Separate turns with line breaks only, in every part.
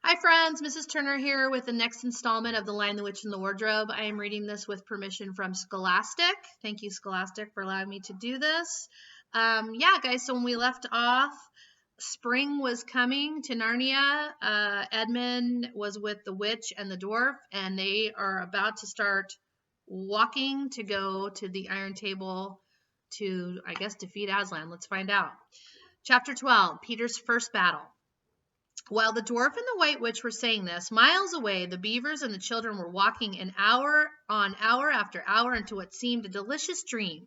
Hi friends, Mrs. Turner here with the next installment of The Lion, the Witch, and the Wardrobe. I am reading this with permission from Scholastic. Thank you, Scholastic, for allowing me to do this. Guys, so when we left off, spring was coming to Narnia. Edmund was with the witch and the dwarf, and they are about to start walking to go to the Iron Table to, I guess, defeat Aslan. Let's find out. Chapter 12, Peter's First Battle. While the dwarf and the white witch were saying this, miles away, the beavers and the children were walking an hour after hour into what seemed a delicious dream.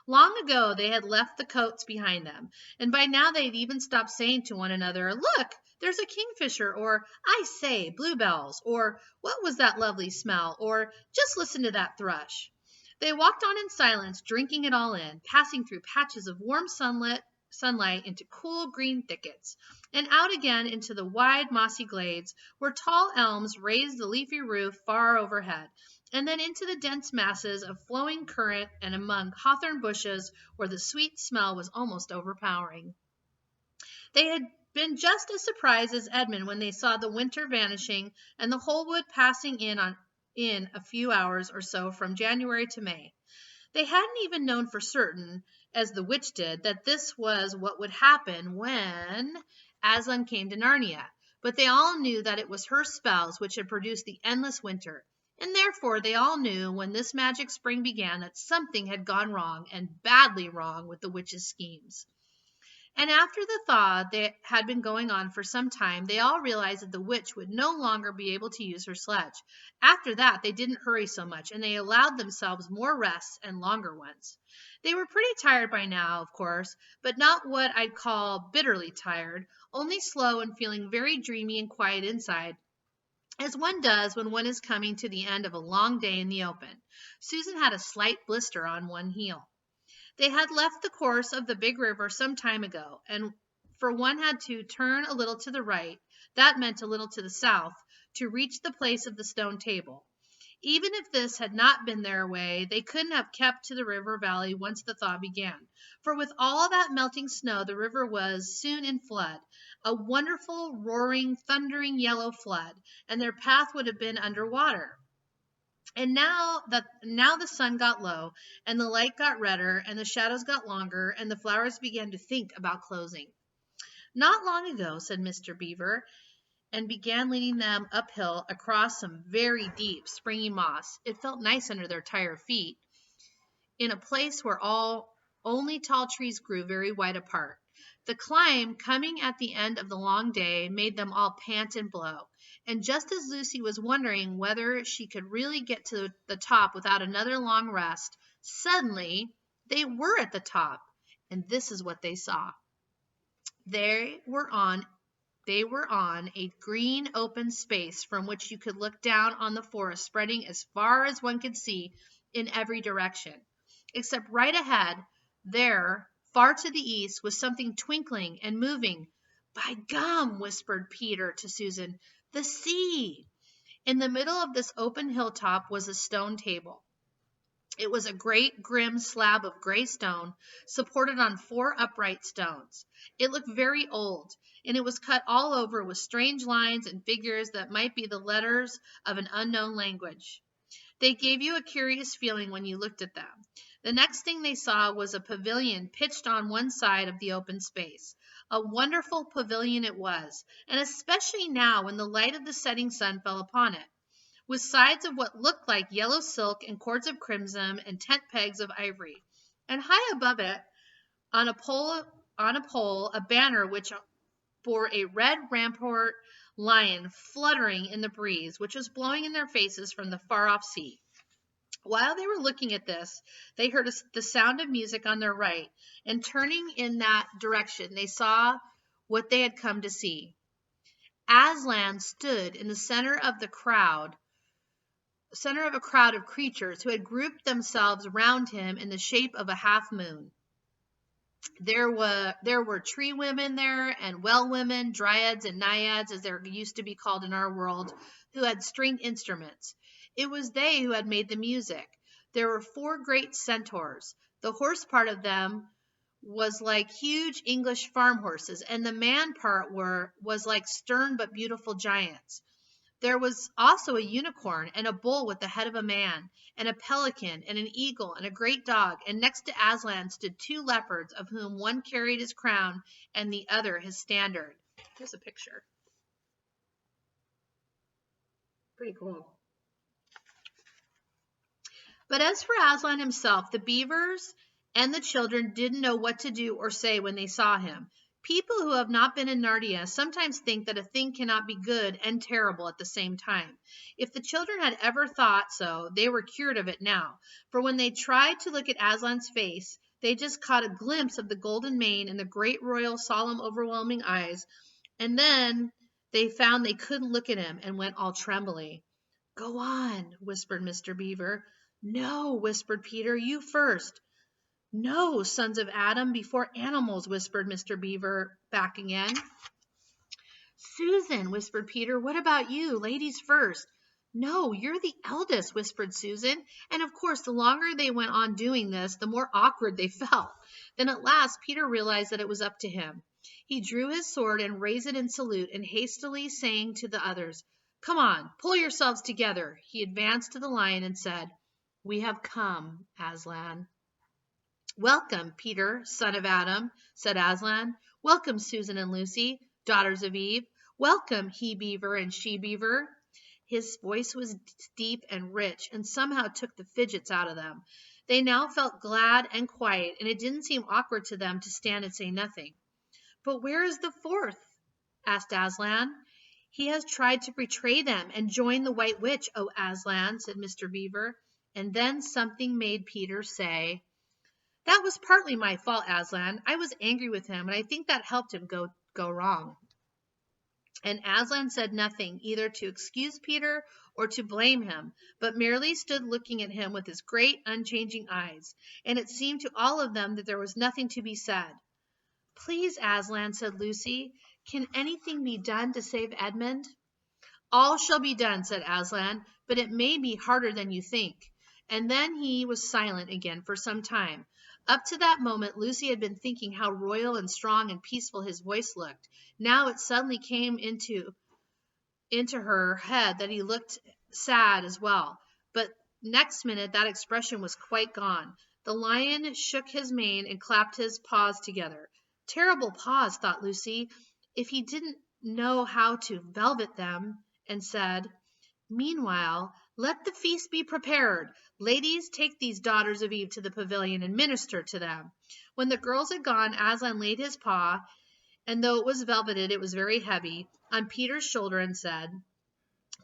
Long ago, they had left the coats behind them, and by now they had even stopped saying to one another, "Look, there's a kingfisher," or "I say, bluebells," or "What was that lovely smell?" or "Just listen to that thrush." They walked on in silence, drinking it all in, passing through patches of warm sunlight into cool green thickets, and out again into the wide mossy glades where tall elms raised the leafy roof far overhead, and then into the dense masses of flowing currant and among hawthorn bushes where the sweet smell was almost overpowering. They had been just as surprised as Edmund when they saw the winter vanishing and the whole wood passing in a few hours or so from January to May. They hadn't even known for certain, as the witch did, that this was what would happen when Aslan came to Narnia, but they all knew that it was her spells which had produced the endless winter, and therefore they all knew when this magic spring began that something had gone wrong, and badly wrong, with the witch's schemes. And after the thaw that had been going on for some time, they all realized that the witch would no longer be able to use her sledge. After that, they didn't hurry so much, and they allowed themselves more rests and longer ones. They were pretty tired by now, of course, but not what I'd call bitterly tired, only slow and feeling very dreamy and quiet inside, as one does when one is coming to the end of a long day in the open. Susan had a slight blister on one heel. They had left the course of the big river some time ago, and for one had to turn a little to the right, that meant a little to the south, to reach the place of the stone table. Even if this had not been their way, they couldn't have kept to the river valley once the thaw began, for with all that melting snow, the river was soon in flood, a wonderful, roaring, thundering yellow flood, and their path would have been under water. And now the sun got low, and the light got redder, and the shadows got longer, and the flowers began to think about closing. "Not long ago," said Mr. Beaver, and began leading them uphill across some very deep, springy moss. It felt nice under their tired feet, in a place where only tall trees grew very wide apart. The climb, coming at the end of the long day, made them all pant and blow. And just as Lucy was wondering whether she could really get to the top without another long rest, suddenly they were at the top, and this is what they saw. They were on a green open space from which you could look down on the forest spreading as far as one could see in every direction. Except right ahead, there, far to the east, was something twinkling and moving. "By gum," whispered Peter to Susan, "the sea!" In the middle of this open hilltop was a stone table. It was a great, grim slab of gray stone, supported on 4 upright stones. It looked very old, and it was cut all over with strange lines and figures that might be the letters of an unknown language. They gave you a curious feeling when you looked at them. The next thing they saw was a pavilion pitched on one side of the open space. A wonderful pavilion it was, and especially now when the light of the setting sun fell upon it, with sides of what looked like yellow silk and cords of crimson and tent pegs of ivory, and high above it, on a pole, a banner which bore a red rampart lion fluttering in the breeze, which was blowing in their faces from the far-off sea. While they were looking at this, they heard the sound of music on their right, and turning in that direction, they saw what they had come to see. Aslan stood in the center of a crowd of creatures who had grouped themselves round him in the shape of a half moon. There were tree women there, and well women, dryads and naiads, as they're used to be called in our world, who had stringed instruments. It was they who had made the music. There were 4 great centaurs. The horse part of them was like huge English farm horses, and the man part was like stern but beautiful giants. There was also a unicorn and a bull with the head of a man, and a pelican and an eagle and a great dog, and next to Aslan stood 2 leopards, of whom one carried his crown and the other his standard. Here's a picture. Pretty cool. But as for Aslan himself, the beavers and the children didn't know what to do or say when they saw him. People who have not been in Narnia sometimes think that a thing cannot be good and terrible at the same time. If the children had ever thought so, they were cured of it now, for when they tried to look at Aslan's face, they just caught a glimpse of the golden mane and the great royal, solemn, overwhelming eyes, and then they found they couldn't look at him and went all trembly. "Go on," whispered Mr. Beaver. "No," whispered Peter, "you first." "No, sons of Adam, before animals," whispered Mr. Beaver back again. "Susan," whispered Peter, "what about you? Ladies first." "No, you're the eldest," whispered Susan, and of course the longer they went on doing this, the more awkward they felt. Then at last Peter realized that it was up to him. He drew his sword and raised it in salute, and hastily saying to the others, "Come on, pull yourselves together," he advanced to the lion and said, "We have come, Aslan." "Welcome, Peter, son of Adam," said Aslan. "Welcome, Susan and Lucy, daughters of Eve. Welcome, he beaver and she beaver." His voice was deep and rich, and somehow took the fidgets out of them. They now felt glad and quiet, and it didn't seem awkward to them to stand and say nothing. "But where is the 4th?" asked Aslan. "He has tried to betray them and join the White Witch, O Aslan," said Mr. Beaver. And then something made Peter say, "That was partly my fault, Aslan. I was angry with him, and I think that helped him go wrong." And Aslan said nothing, either to excuse Peter or to blame him, but merely stood looking at him with his great, unchanging eyes, and it seemed to all of them that there was nothing to be said. "Please, Aslan," said Lucy, "can anything be done to save Edmund?" "All shall be done," said Aslan, "but it may be harder than you think." And then he was silent again for some time. Up to that moment Lucy had been thinking how royal and strong and peaceful his voice looked. Now it suddenly came into her head that he looked sad as well. But next minute that expression was quite gone. The lion shook his mane and clapped his paws together. Terrible paws, thought Lucy, if he didn't know how to velvet them, and said, "Meanwhile, let the feast be prepared. Ladies, take these daughters of Eve to the pavilion and minister to them." When the girls had gone, Aslan laid his paw, and though it was velveted, it was very heavy, on Peter's shoulder and said,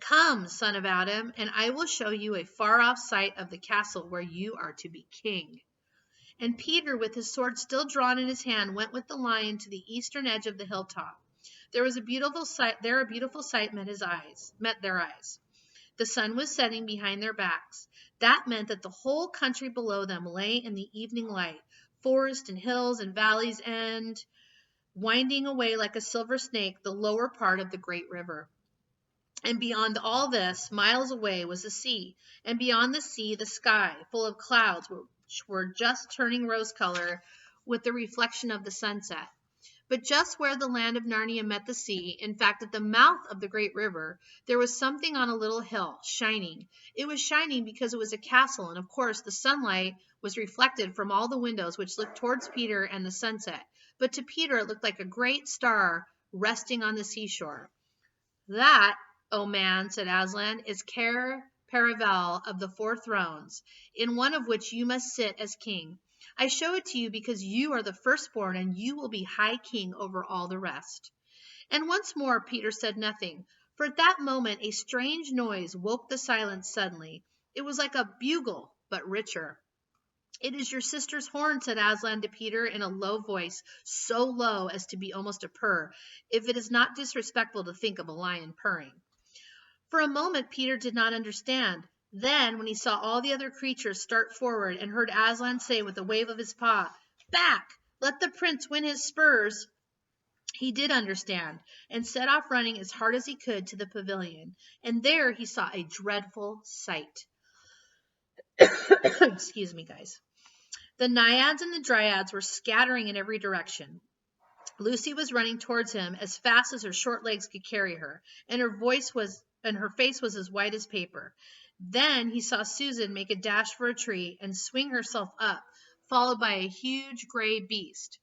"Come, son of Adam, and I will show you a far-off sight of the castle where you are to be king." And Peter, with his sword still drawn in his hand, went with the lion to the eastern edge of the hilltop. There was a beautiful sight met their eyes. The sun was setting behind their backs. That meant that the whole country below them lay in the evening light, forest and hills and valleys, and winding away like a silver snake the lower part of the great river. And beyond all this, miles away, was the sea, and beyond the sea, the sky, full of clouds which were just turning rose color with the reflection of the sunset. But just where the land of Narnia met the sea, in fact, at the mouth of the great river, there was something on a little hill, shining. It was shining because it was a castle, and of course the sunlight was reflected from all the windows which looked towards Peter and the sunset. But to Peter it looked like a great star resting on the seashore. "That, O man," said Aslan, "is Cair Paravel of the 4 thrones, in one of which you must sit as king. I show it to you because you are the firstborn, and you will be high king over all the rest." And once more Peter said nothing, for at that moment a strange noise woke the silence suddenly. It was like a bugle, but richer. "It is your sister's horn," said Aslan to Peter in a low voice, so low as to be almost a purr, if it is not disrespectful to think of a lion purring. For a moment Peter did not understand. Then, when he saw all the other creatures start forward and heard Aslan say with a wave of his paw, "Back! Let the prince win his spurs," he did understand, and set off running as hard as he could to the pavilion. And there he saw a dreadful sight. Excuse me, guys. The naiads and the dryads were scattering in every direction. Lucy was running towards him as fast as her short legs could carry her, and her face was as white as paper. Then he saw Susan make a dash for a tree and swing herself up, followed by a huge gray beast.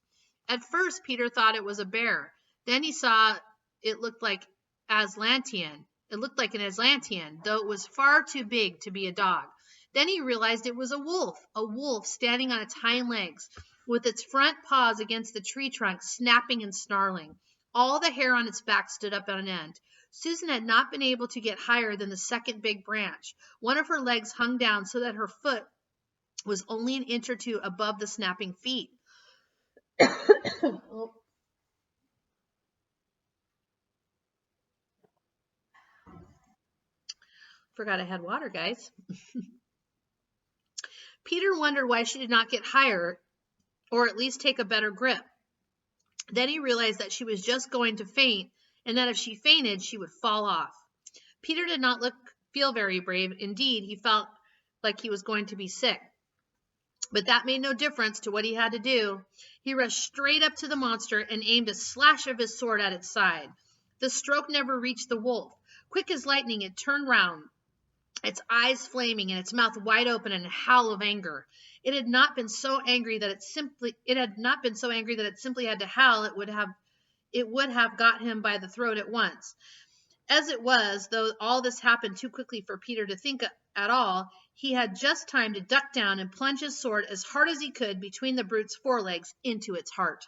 At first, Peter thought it was a bear. Then he saw it looked like Aslantean. It looked like an Aslantean, though it was far too big to be a dog. Then he realized it was a wolf standing on its hind legs, with its front paws against the tree trunk, snapping and snarling. All the hair on its back stood up on end. Susan had not been able to get higher than the second big branch. One of her legs hung down so that her foot was only an inch or two above the snapping feet. Oh. Forgot I had water, guys. Peter wondered why she did not get higher, or at least take a better grip. Then he realized that she was just going to faint, and that if she fainted, she would fall off. Peter did not feel very brave. Indeed, he felt like he was going to be sick. But that made no difference to what he had to do. He rushed straight up to the monster and aimed a slash of his sword at its side. The stroke never reached the wolf. Quick as lightning, it turned round, its eyes flaming and its mouth wide open in a howl of anger. It had not been so angry that it simply had to howl. It would have got him by the throat at once. As it was, though all this happened too quickly for Peter to think at all, he had just time to duck down and plunge his sword as hard as he could between the brute's forelegs into its heart.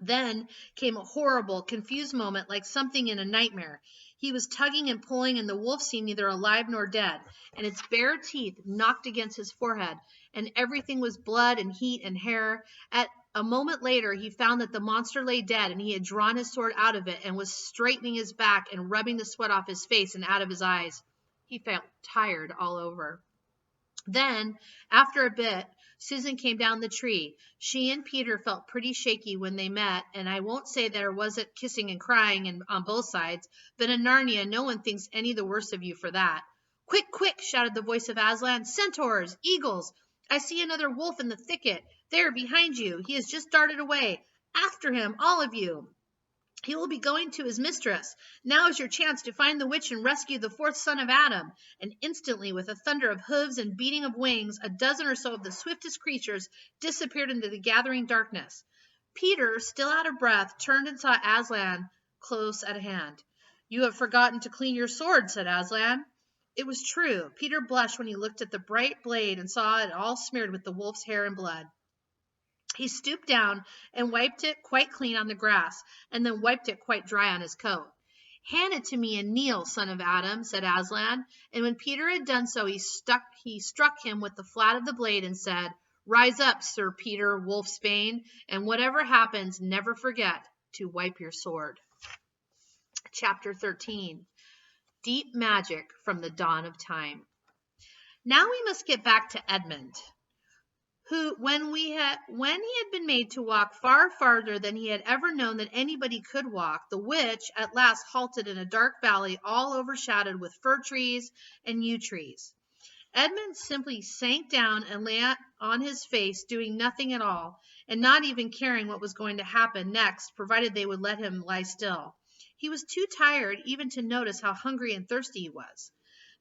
Then came a horrible, confused moment like something in a nightmare. He was tugging and pulling, and the wolf seemed neither alive nor dead, and its bare teeth knocked against his forehead, and everything was blood and heat and hair. At a moment later, he found that the monster lay dead, and he had drawn his sword out of it and was straightening his back and rubbing the sweat off his face and out of his eyes. He felt tired all over. Then, after a bit, Susan came down the tree. She and Peter felt pretty shaky when they met, and I won't say there wasn't kissing and crying on both sides, but in Narnia, no one thinks any the worse of you for that. Quick, quick, shouted the voice of Aslan. Centaurs, eagles. I see another wolf in the thicket. There, behind you. He has just darted away. After him, all of you. He will be going to his mistress. Now is your chance to find the witch and rescue the fourth son of Adam. And instantly, with a thunder of hooves and beating of wings, a dozen or so of the swiftest creatures disappeared into the gathering darkness. Peter, still out of breath, turned and saw Aslan close at hand. You have forgotten to clean your sword, said Aslan. It was true. Peter blushed when he looked at the bright blade and saw it all smeared with the wolf's hair and blood. He stooped down and wiped it quite clean on the grass, and then wiped it quite dry on his coat. Hand it to me and kneel, son of Adam, said Aslan, and when Peter had done so, he struck him with the flat of the blade and said, Rise up, Sir Peter Wolfsbane, and whatever happens, never forget to wipe your sword. Chapter 13. Deep Magic from the Dawn of Time. Now we must get back to Edmund, who, when he had been made to walk far farther than he had ever known that anybody could walk, the witch at last halted in a dark valley all overshadowed with fir trees and yew trees. Edmund simply sank down and lay on his face, doing nothing at all, and not even caring what was going to happen next, provided they would let him lie still. He was too tired even to notice how hungry and thirsty he was.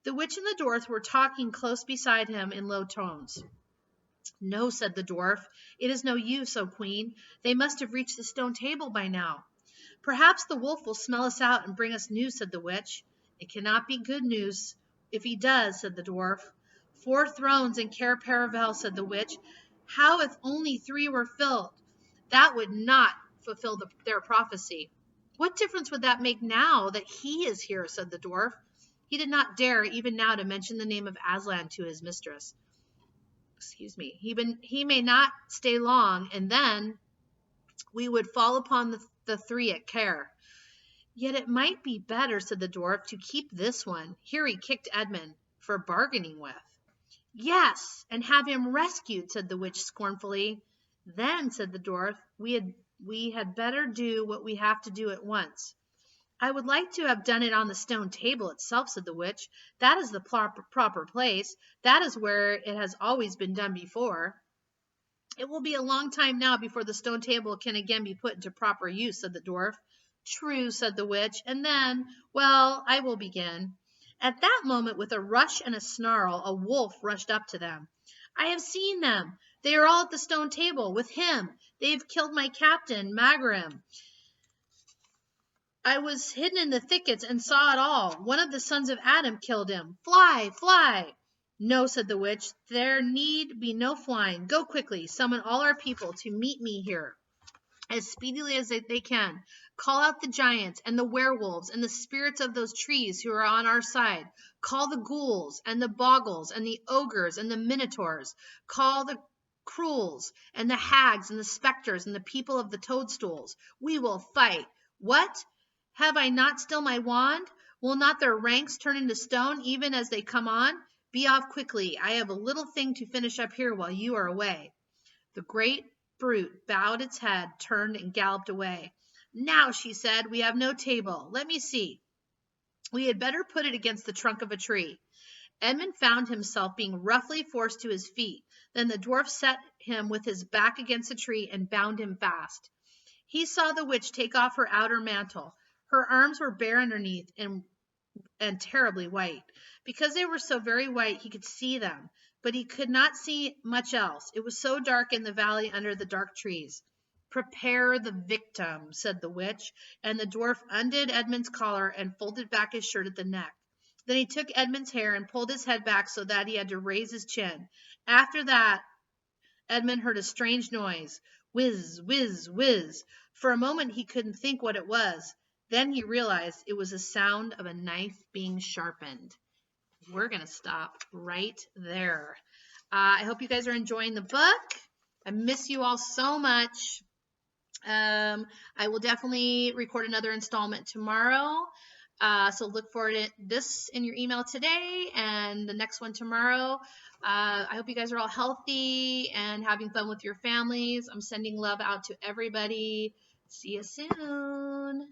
The witch and the dwarf were talking close beside him in low tones. No, said the dwarf, it is no use, O queen. They must have reached the stone table by now. Perhaps the wolf will smell us out and bring us news, said the witch. It cannot be good news if he does, said the dwarf. 4 thrones in Cair Paravel, said the witch. How if only 3 were filled? That would not fulfill their prophecy. What difference would that make now that he is here, said the dwarf. He did not dare even now to mention the name of Aslan to his mistress. He may not stay long, and then we would fall upon the 3 at Cair. Yet it might be better, said the dwarf, to keep this one. Here he kicked Edmund for bargaining with. Yes, and have him rescued, said the witch scornfully. Then, said the dwarf, we had better do what we have to do at once. I would like to have done it on the stone table itself, said the witch. That is the proper place. That is where it has always been done before. It will be a long time now before the stone table can again be put into proper use, said the dwarf. True, said the witch, and then, well, I will begin. At that moment, with a rush and a snarl, a wolf rushed up to them. I have seen them. They are all at the stone table with him. They have killed my captain, Magrim. I was hidden in the thickets and saw it all. One of the sons of Adam killed him. Fly, fly. No, said the witch, there need be no flying. Go quickly, summon all our people to meet me here as speedily as they can. Call out the giants and the werewolves and the spirits of those trees who are on our side. Call the ghouls and the bogles and the ogres and the minotaurs. Call the cruels and the hags and the specters and the people of the toadstools. We will fight. What? Have I not still my wand? Will not their ranks turn into stone even as they come on? Be off quickly. I have a little thing to finish up here while you are away. The great brute bowed its head, turned, and galloped away. Now, she said, we have no table. Let me see. We had better put it against the trunk of a tree. Edmund found himself being roughly forced to his feet. Then the dwarf set him with his back against a tree and bound him fast. He saw the witch take off her outer mantle. Her arms were bare underneath and terribly white. Because they were so very white, he could see them, but he could not see much else. It was so dark in the valley under the dark trees. Prepare the victim, said the witch, and the dwarf undid Edmund's collar and folded back his shirt at the neck. Then he took Edmund's hair and pulled his head back so that he had to raise his chin. After that, Edmund heard a strange noise. Whiz, whiz, whiz. For a moment he couldn't think what it was. Then he realized it was the sound of a knife being sharpened. We're going to stop right there. I hope you guys are enjoying the book. I miss you all so much. I will definitely record another installment tomorrow. So look forward to this in your email today and the next one tomorrow. I hope you guys are all healthy and having fun with your families. I'm sending love out to everybody. See you soon.